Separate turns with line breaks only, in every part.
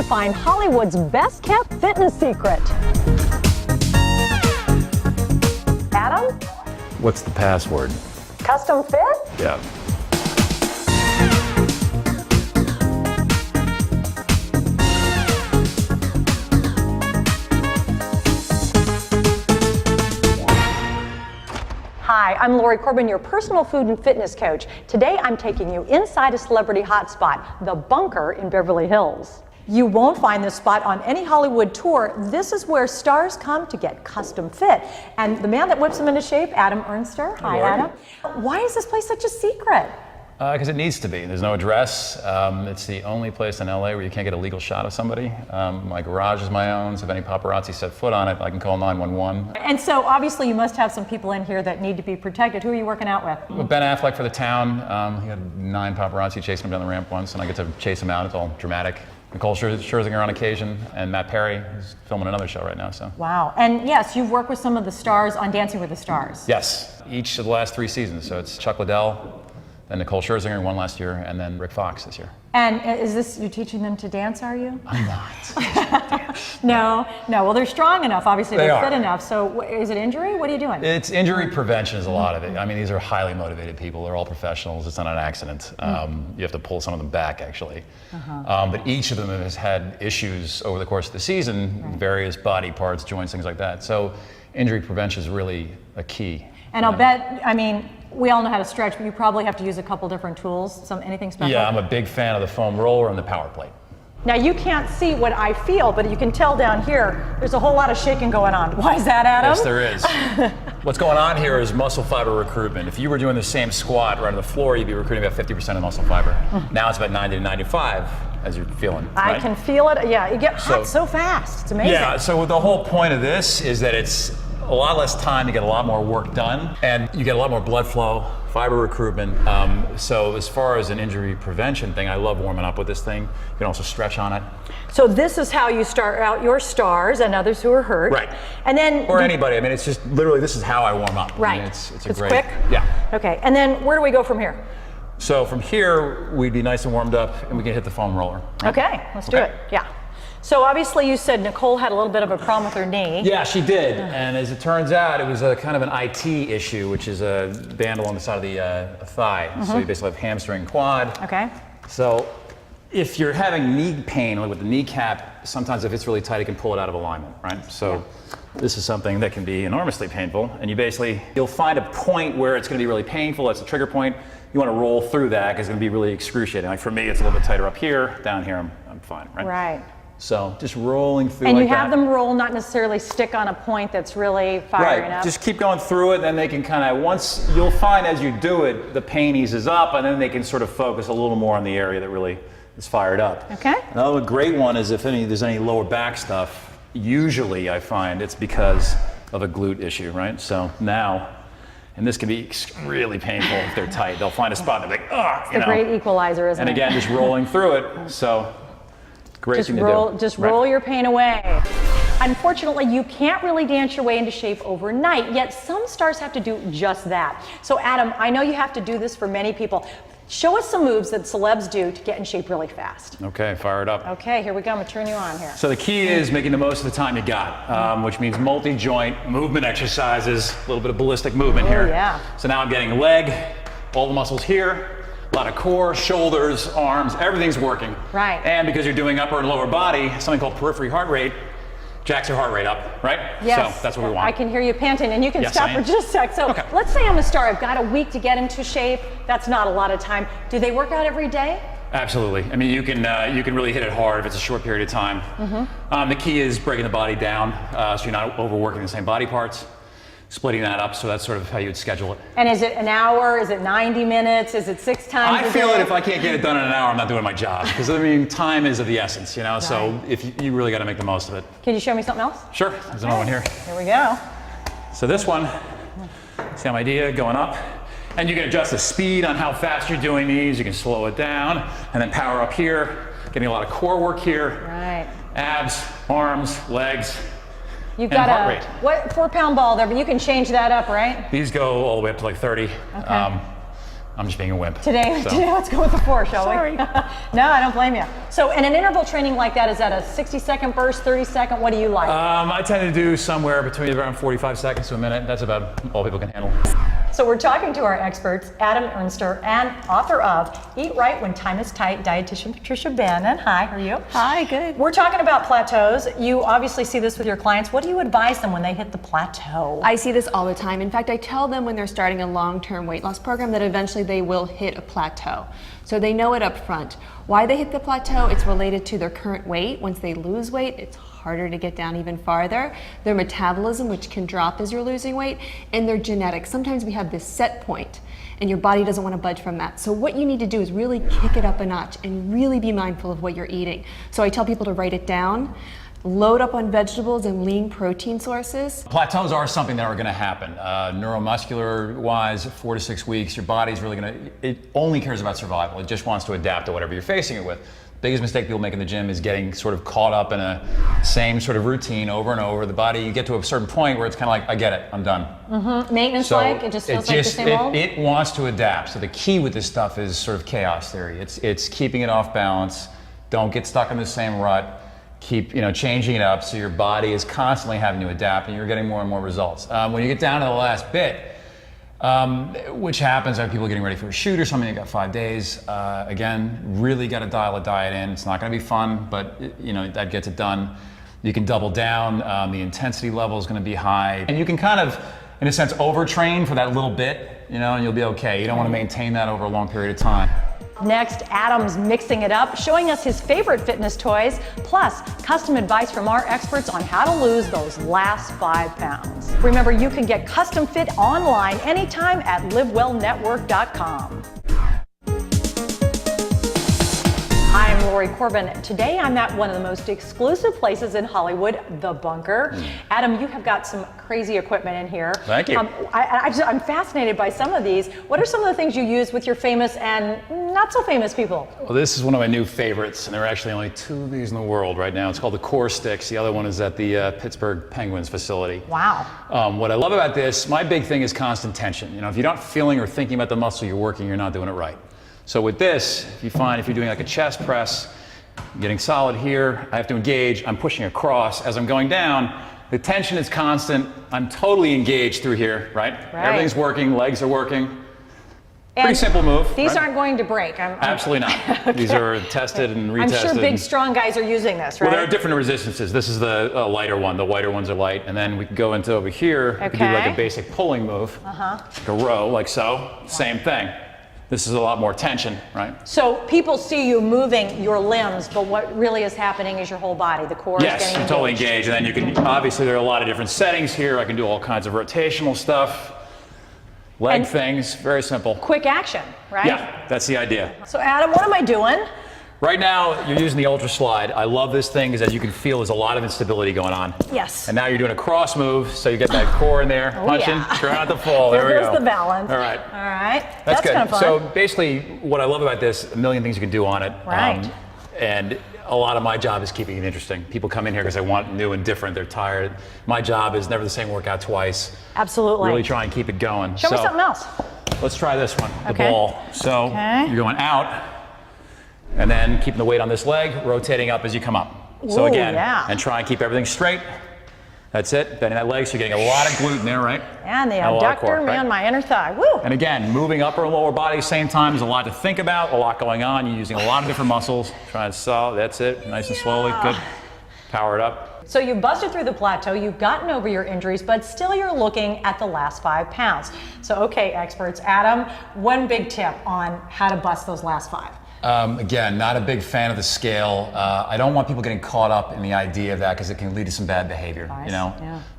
to find Hollywood's best kept fitness secret. Adam?
What's the password?
Custom fit?
Yeah.
Hi, I'm Lori Corbin, your personal food and fitness coach. Today I'm taking you inside a celebrity hotspot, the Bunker in Beverly Hills. You won't find this spot on any Hollywood tour. This is where stars come to get custom fit. And the man that whips them into shape, Adam Ernster. Hi, Adam. Why is this place such a secret?
Because it needs to be. There's no address. It's the only place in LA where you can't get a legal shot of somebody. My garage is my own, so if any paparazzi set foot on it, I can call 911.
And so obviously you must have some people in here that need to be protected. Who are you working out with?
With Ben Affleck for the town. He had 9 paparazzi chasing him down the ramp once, and I get to chase him out. It's all dramatic. Nicole Scherzinger on occasion, and Matt Perry is filming another show right now. So.
Wow. And yes, you've worked with some of the stars on Dancing with the Stars.
Yes, each of the last 3 seasons. So it's Chuck Liddell, then Nicole Scherzinger won last year, and then Rick Fox this year.
And is this, you're teaching them to dance, are you?
I'm not.
No. Well, they're strong enough, obviously, they're fit
are.
enough. So is it injury? What are you doing?
It's injury prevention is a lot of it. I mean, these are highly motivated people. They're all professionals. It's not an accident. You have to pull some of them back, actually. But each of them has had issues over the course of the season, various body parts, joints, things like that. So injury prevention is really a key.
And I'll bet, I mean, we all know how to stretch, but you probably have to use a couple different tools. Anything special?
Yeah, I'm a big fan of the foam roller and the power plate.
Now you can't see what I feel, but you can tell down here, there's a whole lot of shaking going on. Why is that, Adam?
Yes, there is. What's going on here is muscle fiber recruitment. If you were doing the same squat right on the floor, you'd be recruiting about 50% of muscle fiber. Now it's about 90 to 95 as you're feeling.
I can feel it. Yeah, you get hot so fast. It's amazing.
Yeah, so the whole point of this is that it's a lot less time to get a lot more work done, and you get a lot more blood flow, fiber recruitment. So as far as an injury prevention thing, I love warming up with this thing. You can also stretch on it.
So this is how you start out your stars and others who are hurt.
Right.
And then
or anybody. I mean, it's just literally this is how I warm up.
Right.
I mean, it's
it's
great.
Quick.
Yeah.
Okay. And then where do we go from here?
So from here, we'd be nice and warmed up, and we can hit the foam roller. Right?
Okay. Let's do it. Yeah. So obviously you said Nicole had a little bit of a problem with her knee.
Yeah, she did. And as it turns out, it was a kind of an IT issue, which is a bandle on the side of the thigh. So you basically have hamstring quad.
Okay.
So if you're having knee pain, like with the kneecap, sometimes if it's really tight, it can pull it out of alignment, right? So this is something that can be enormously painful. And you'll find a point where it's gonna be really painful. That's a trigger point. You wanna roll through that because it's gonna be really excruciating. Like for me, it's a little bit tighter up here. Down here, I'm fine, right?
Right.
So just rolling through
and
like
you have
that.
them roll, not necessarily stick on a point that's really firing up.
Just keep going through it, and then they can kind of, once you'll find as you do it, the pain eases up, and then they can sort of focus a little more on the area that really is fired up.
Okay.
Another great one is if there's any lower back stuff, usually I find it's because of a glute issue, right? So now, and this can be really painful if they're tight. They'll find a spot and they're like, oh,
It's a great equalizer, isn't it?
And again, just rolling through it. So great thing to do.
Just roll your pain away. Unfortunately, you can't really dance your way into shape overnight, yet some stars have to do just that. So Adam, I know you have to do this for many people. Show us some moves that celebs do to get in shape really fast.
Okay, fire it up.
Okay, here we go. I'm gonna turn you on here.
So the key is making the most of the time you got, which means multi-joint movement exercises, a little bit of ballistic movement here.
Yeah.
So now I'm getting leg, all the muscles here, a lot of core, shoulders, arms, everything's working.
Right.
And because you're doing upper and lower body, something called periphery heart rate jacks your heart rate up, right?
Yes.
So that's what we want.
I can hear you panting, and you can
Yes,
stop
I
for
am.
just a sec. So let's say I'm a star. I've got a week to get into shape. That's not a lot of time. Do they work out every day?
Absolutely. I mean, you can really hit it hard if it's a short period of time. The key is breaking the body down so you're not overworking the same body parts. Splitting that up, so that's sort of how you would schedule it.
And is it an hour? Is it 90 minutes? Is it 6 times a day?
I feel that if I can't get it done in an hour, I'm not doing my job. Because I mean, time is of the essence, you know. Right. So if you really got to make the most of it.
Can you show me something else?
Sure. There's another one here.
Here we go.
So this one, same idea, going up. And you can adjust the speed on how fast you're doing these. You can slow it down, and then power up here. Getting a lot of core work here.
Right.
Abs, arms, legs.
You've got a 4-pound ball there, but you can change that up, right?
These go all the way up to like 30.
Okay.
I'm just being a wimp.
Today, let's go with the 4, shall we? No, I don't blame you. So, in an interval training like that, is that a 60-second burst, 30-second? What do you like?
I tend to do somewhere between around 45 seconds to a minute. That's about all people can handle.
So we're talking to our experts, Adam Ernster, and author of Eat Right When Time is Tight, dietitian Patricia Bannon. Hi, how are you?
Hi, good.
We're talking about plateaus. You obviously see this with your clients. What do you advise them when they hit the plateau?
I see this all the time. In fact, I tell them when they're starting a long-term weight loss program that eventually they will hit a plateau. So they know it up front. Why they hit the plateau, it's related to their current weight. Once they lose weight, it's harder to get down even farther. Their metabolism, which can drop as you're losing weight, and their genetics. Sometimes we have this set point and your body doesn't want to budge from that. So what you need to do is really kick it up a notch and really be mindful of what you're eating. So I tell people to write it down, load up on vegetables and lean protein sources.
Plateaus are something that are going to happen. Neuromuscular wise, 4 to 6 weeks, your body's really it only cares about survival. It just wants to adapt to whatever you're facing it with. Biggest mistake people make in the gym is getting sort of caught up in a same sort of routine over and over. The body, you get to a certain point where it's kind of like, I get it, I'm done.
Maintenance it just feels like the same old?
It wants to adapt. So the key with this stuff is sort of chaos theory. It's keeping it off balance. Don't get stuck in the same rut. Keep changing it up so your body is constantly having to adapt and you're getting more and more results. When you get down to the last bit, which happens when people are getting ready for a shoot or something, you got 5 days. Again, really got to dial a diet in. It's not going to be fun, but that gets it done. You can double down. The intensity level is going to be high, and you can kind of, in a sense, overtrain for that little bit, and you'll be okay. You don't want to maintain that over a long period of time.
Next, Adam's mixing it up, showing us his favorite fitness toys, plus custom advice from our experts on how to lose those last 5 pounds. Remember, you can get custom fit online anytime at livewellnetwork.com. Hi, I'm Lori Corbin. Today I'm at one of the most exclusive places in Hollywood, The Bunker. Adam, you have got some crazy equipment in here.
Thank you.
I'm fascinated by some of these. What are some of the things you use with your famous and not so famous people?
Well, this is one of my new favorites, and there are actually only 2 of these in the world right now. It's called the Core Sticks. The other one is at the Pittsburgh Penguins facility.
Wow.
What I love about this, my big thing is constant tension. If you're not feeling or thinking about the muscle you're working, you're not doing it right. So with this, if you're doing like a chest press, I'm getting solid here, I have to engage, I'm pushing across. As I'm going down, the tension is constant, I'm totally engaged through here, right? Everything's working, legs are working. Pretty simple move.
These aren't going to break.
Absolutely not. Okay. These are tested and retested.
I'm sure big, strong guys are using this, right?
Well, there are different resistances. This is the lighter one. The whiter ones are light. And then we can go into over here. We can do like a basic pulling move. Like a row, like so. Same thing. This is a lot more tension, right?
So people see you moving your limbs, but what really is happening is your whole body. The core is getting engaged.
Yes, totally engaged. And then you can, obviously there are a lot of different settings here. I can do all kinds of rotational stuff, leg things, very simple.
Quick action, right?
Yeah, that's the idea.
So Adam, what am I doing?
Right now, you're using the Ultra Slide. I love this thing because as you can feel, there's a lot of instability going on.
Yes.
And now you're doing a cross move, so you get that core in there, punching, try not to fall. There we go.
There's the balance.
All right.
All right.
That's good.
Kind of fun.
So basically, what I love about this, a million things you can do on it.
Right.
And a lot of my job is keeping it interesting. People come in here because they want new and different. They're tired. My job is never the same workout twice.
Absolutely.
Really try and keep it going.
Show me something else.
Let's try this one, the ball. So you're going out. And then keeping the weight on this leg, rotating up as you come up. So again, and try and keep everything straight. That's it, bending that leg, so you're getting a lot of glute in there, right?
And the abductor, man, my inner thigh, woo!
And again, moving upper and lower body same time. There's a lot to think about, a lot going on. You're using a lot of different muscles. Try and solve, that's it, nice and slowly, good. Power it up.
So you've busted through the plateau, you've gotten over your injuries, but still you're looking at the last 5 pounds. So okay, experts, Adam, one big tip on how to bust those last 5.
Again, not a big fan of the scale. I don't want people getting caught up in the idea of that because it can lead to some bad behavior,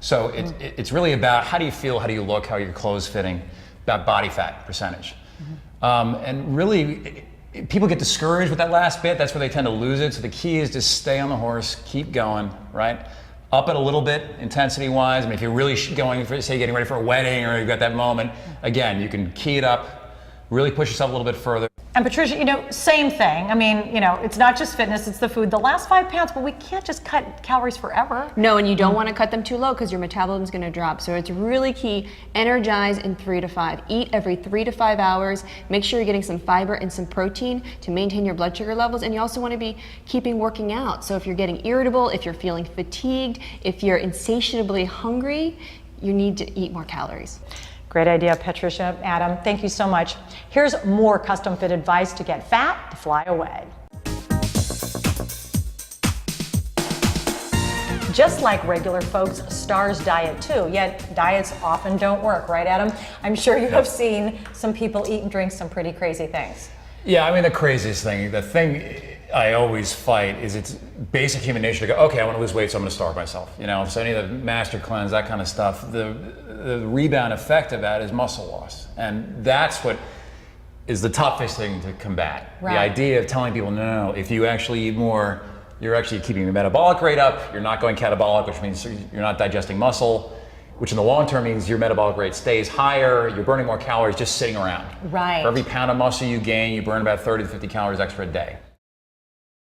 So it's really about how do you feel, how do you look, how are your clothes fitting, about body fat percentage. And really, people get discouraged with that last bit. That's where they tend to lose it. So the key is just stay on the horse, keep going, right? Up it a little bit, intensity-wise. I mean, if you're really going for, say, getting ready for a wedding or you've got that moment, again, you can key it up. really push yourself a little bit further.
And Patricia, same thing. I mean, it's not just fitness, it's the food. The last 5 pounds, but we can't just cut calories forever.
No, and you don't want to cut them too low because your metabolism is going to drop. So it's really key. Energize in 3 to 5. Eat every 3 to 5 hours. Make sure you're getting some fiber and some protein to maintain your blood sugar levels. And you also want to be keeping working out. So if you're getting irritable, if you're feeling fatigued, if you're insatiably hungry, you need to eat more calories.
Great idea, Patricia. Adam, thank you so much. Here's more custom fit advice to get fat to fly away. Just like regular folks, stars diet too, yet diets often don't work, right, Adam? I'm sure you have seen some people eat and drink some pretty crazy things.
Yeah, I mean, the craziest thing, the thing I always fight is it's basic human nature to go, okay, I want to lose weight, so I'm going to starve myself. So any of the master cleanse, that kind of stuff, the rebound effect of that is muscle loss. And that's what is the toughest thing to combat.
Right.
The idea of telling people, no, if you actually eat more, you're actually keeping your metabolic rate up, you're not going catabolic, which means you're not digesting muscle, which in the long term means your metabolic rate stays higher, you're burning more calories just sitting around.
Right.
For every pound of muscle you gain, you burn about 30 to 50 calories extra a day.